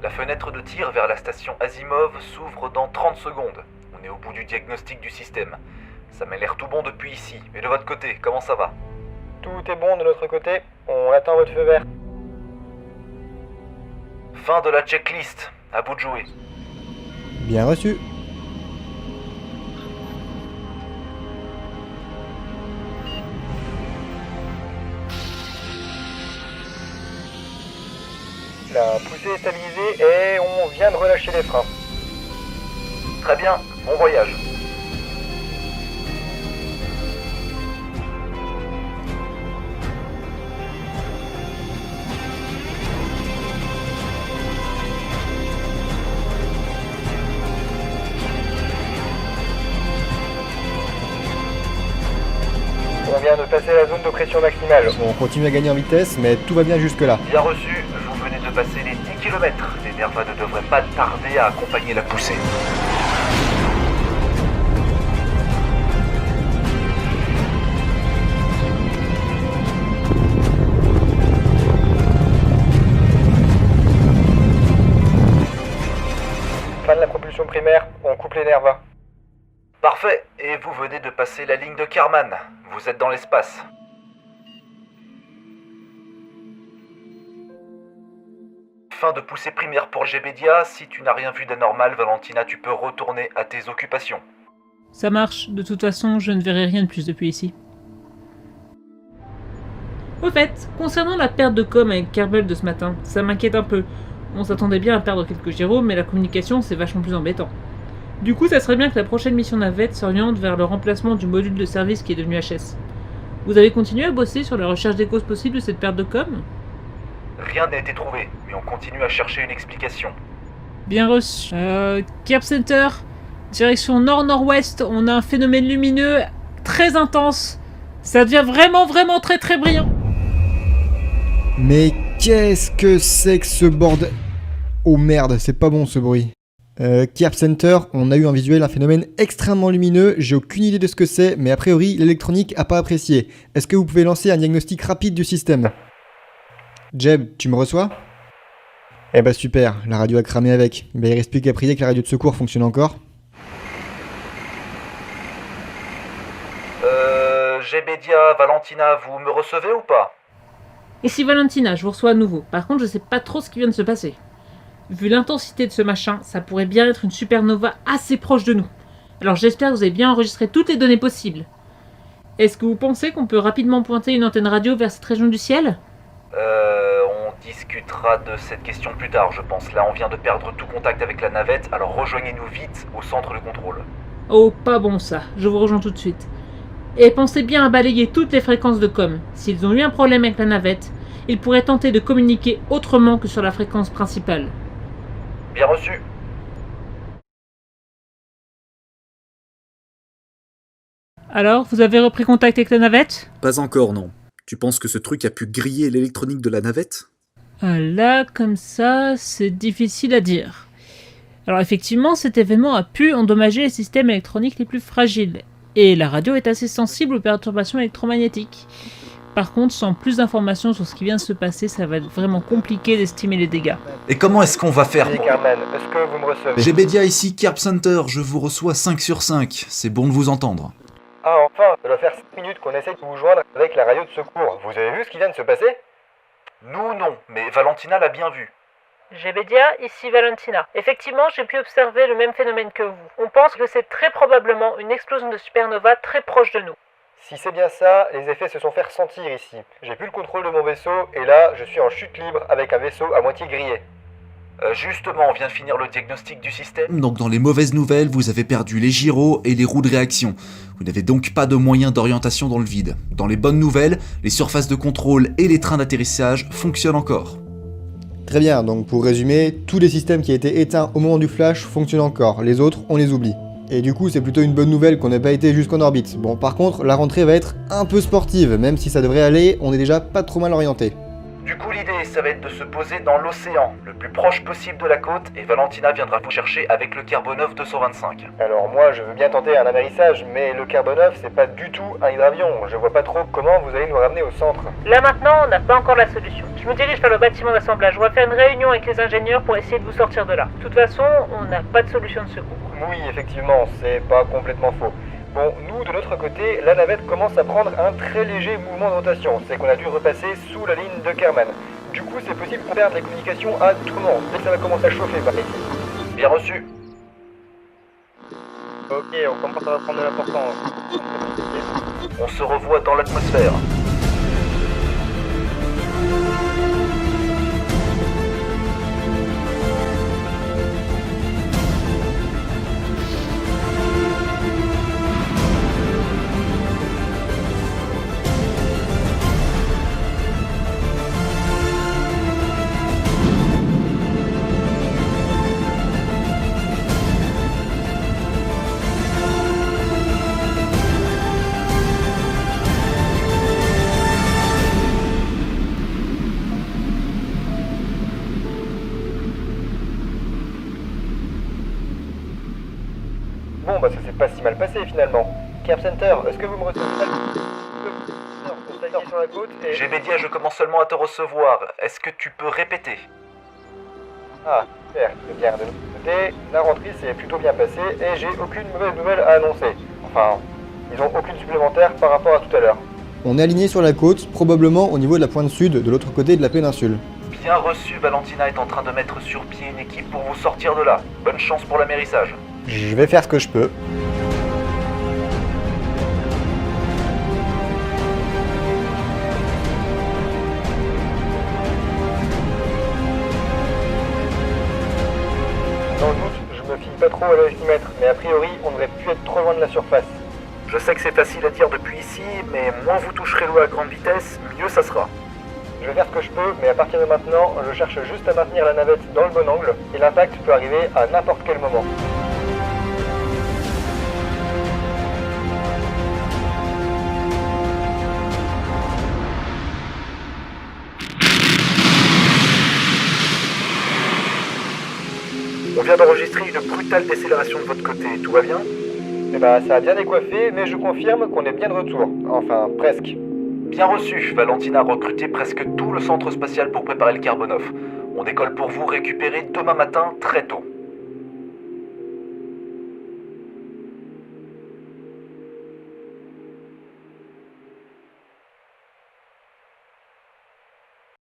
La fenêtre de tir vers la station Asimov s'ouvre dans 30 secondes. On est au bout du diagnostic du système. Ça m'a l'air tout bon depuis ici. Mais de votre côté, comment ça va? Tout est bon de notre côté, on attend votre feu vert. Fin de la checklist. À vous de jouer. Bien reçu. La poussée est stabilisée et on vient de relâcher les freins. Très bien, bon voyage. On vient de passer la zone de pression maximale. On continue à gagner en vitesse, mais tout va bien jusque-là. Bien reçu, vous venez de passer les 10 km. Les Nerva ne devraient pas tarder à accompagner la poussée. Fin de la propulsion primaire, on coupe les Nerva. Parfait, et vous venez de passer la ligne de Karman. Vous êtes dans l'espace. Fin de poussée primaire pour Gbedia. Si tu n'as rien vu d'anormal, Valentina, tu peux retourner à tes occupations. Ça marche, de toute façon, je ne verrai rien de plus depuis ici. Au fait, concernant la perte de com avec Kerbal de ce matin, ça m'inquiète un peu. On s'attendait bien à perdre quelques gyros, mais la communication c'est vachement plus embêtant. Du coup, ça serait bien que la prochaine mission navette s'oriente vers le remplacement du module de service qui est devenu HS. Vous avez continué à bosser sur la recherche des causes possibles de cette perte de com? Rien n'a été trouvé, mais on continue à chercher une explication. Bien reçu. Kerb Center, direction nord-nord-ouest, on a un phénomène lumineux très intense. Ça devient vraiment très brillant. Mais qu'est-ce que c'est que ce bordel? Oh merde, c'est pas bon ce bruit. Kerb Center, on a eu en visuel un phénomène extrêmement lumineux, j'ai aucune idée de ce que c'est, mais a priori l'électronique a pas apprécié. Est-ce que vous pouvez lancer un diagnostic rapide du système? Jeb, tu me reçois? Eh bah super, la radio a cramé avec. Bah il reste plus qu'à prier que la radio de secours fonctionne encore. Gbedia, Valentina, vous me recevez ou pas? Ici Valentina, je vous reçois à nouveau. Par contre, je sais pas trop ce qui vient de se passer. Vu l'intensité de ce machin, ça pourrait bien être une supernova assez proche de nous. Alors j'espère que vous avez bien enregistré toutes les données possibles. Est-ce que vous pensez qu'on peut rapidement pointer une antenne radio vers cette région du ciel? On discutera de cette question plus tard, je pense. Là, on vient de perdre tout contact avec la navette, alors rejoignez-nous vite au centre de contrôle. Oh, pas bon ça, je vous rejoins tout de suite. Et pensez bien à balayer toutes les fréquences de com. S'ils ont eu un problème avec la navette, ils pourraient tenter de communiquer autrement que sur la fréquence principale. Bien reçu. Alors, vous avez repris contact avec la navette? Pas encore, non. Tu penses que ce truc a pu griller l'électronique de la navette? Là, comme ça, c'est difficile à dire. Alors effectivement, cet événement a pu endommager les systèmes électroniques les plus fragiles, et la radio est assez sensible aux perturbations électromagnétiques. Par contre, sans plus d'informations sur ce qui vient de se passer, ça va être vraiment compliqué d'estimer les dégâts. Et comment est-ce qu'on va faire Oui, Carmen, est-ce que vous me recevez? Gbedia ici, Kerb Center, je vous reçois 5 sur 5. C'est bon de vous entendre. Ah enfin, ça doit faire 5 minutes qu'on essaye de vous joindre avec la radio de secours. Vous avez vu ce qui vient de se passer? Nous, non, mais Valentina l'a bien vu. Gbedia, ici Valentina. Effectivement, j'ai pu observer le même phénomène que vous. On pense que c'est très probablement une explosion de supernova très proche de nous. Si c'est bien ça, les effets se sont fait ressentir ici. J'ai plus le contrôle de mon vaisseau et là, je suis en chute libre avec un vaisseau à moitié grillé. Justement, on vient de finir le diagnostic du système. Donc dans les mauvaises nouvelles, vous avez perdu les gyros et les roues de réaction. Vous n'avez donc pas de moyens d'orientation dans le vide. Dans les bonnes nouvelles, les surfaces de contrôle et les trains d'atterrissage fonctionnent encore. Très bien, donc pour résumer, tous les systèmes qui étaient éteints au moment du flash fonctionnent encore, les autres on les oublie. Et du coup c'est plutôt une bonne nouvelle qu'on n'ait pas été jusqu'en orbite. Bon par contre, la rentrée va être un peu sportive, même si ça devrait aller, on est déjà pas trop mal orienté. Du coup, l'idée, ça va être de se poser dans l'océan, le plus proche possible de la côte, et Valentina viendra vous chercher avec le Carbonov 225. Alors moi, je veux bien tenter un amérissage, mais le Carbonov, c'est pas du tout un hydravion. Je vois pas trop comment vous allez nous ramener au centre. Là maintenant, on n'a pas encore la solution. Je me dirige vers le bâtiment d'assemblage. On va faire une réunion avec les ingénieurs pour essayer de vous sortir de là. De toute façon, on n'a pas de solution de secours. Oui, effectivement, c'est pas complètement faux. Bon, nous, de notre côté, la navette commence à prendre un très léger mouvement de rotation. C'est qu'on a dû repasser sous la ligne de Kerman. Du coup, c'est possible qu'on perde les communications à tout moment, dès que ça va commencer à chauffer par ici. Bien reçu. Ok, on commence à prendre de l'importance. On se revoit dans l'atmosphère. Bon, bah ça s'est pas si mal passé finalement. Cap Center, est-ce que vous me recevez sur la côte et... Gbedia, je commence seulement à te recevoir. Est-ce que tu peux répéter? Ah, super, très bien. De notre côté, la rentrée s'est plutôt bien passée et j'ai aucune mauvaise nouvelle à annoncer. Enfin, disons aucune supplémentaire par rapport à tout à l'heure. On est aligné sur la côte, probablement au niveau de la pointe sud, de l'autre côté de la péninsule. Bien reçu, Valentina est en train de mettre sur pied une équipe pour vous sortir de là. Bonne chance pour l'amérissage. Je vais faire ce que je peux. Dans le doute, je me fie pas trop à l'altimètre, mais a priori, on devrait plus être trop loin de la surface. Je sais que c'est facile à dire depuis ici, mais moins vous toucherez l'eau à grande vitesse, mieux ça sera. Je vais faire ce que je peux, mais à partir de maintenant, je cherche juste à maintenir la navette dans le bon angle, et l'impact peut arriver à n'importe quel moment. On vient d'enregistrer une brutale décélération de votre côté, tout va bien? Eh ben, ça a bien décoiffé, mais je confirme qu'on est bien de retour. Enfin, presque. Bien reçu, Valentina a recruté presque tout le centre spatial pour préparer le Carbonov. On décolle pour vous récupérer demain matin très tôt.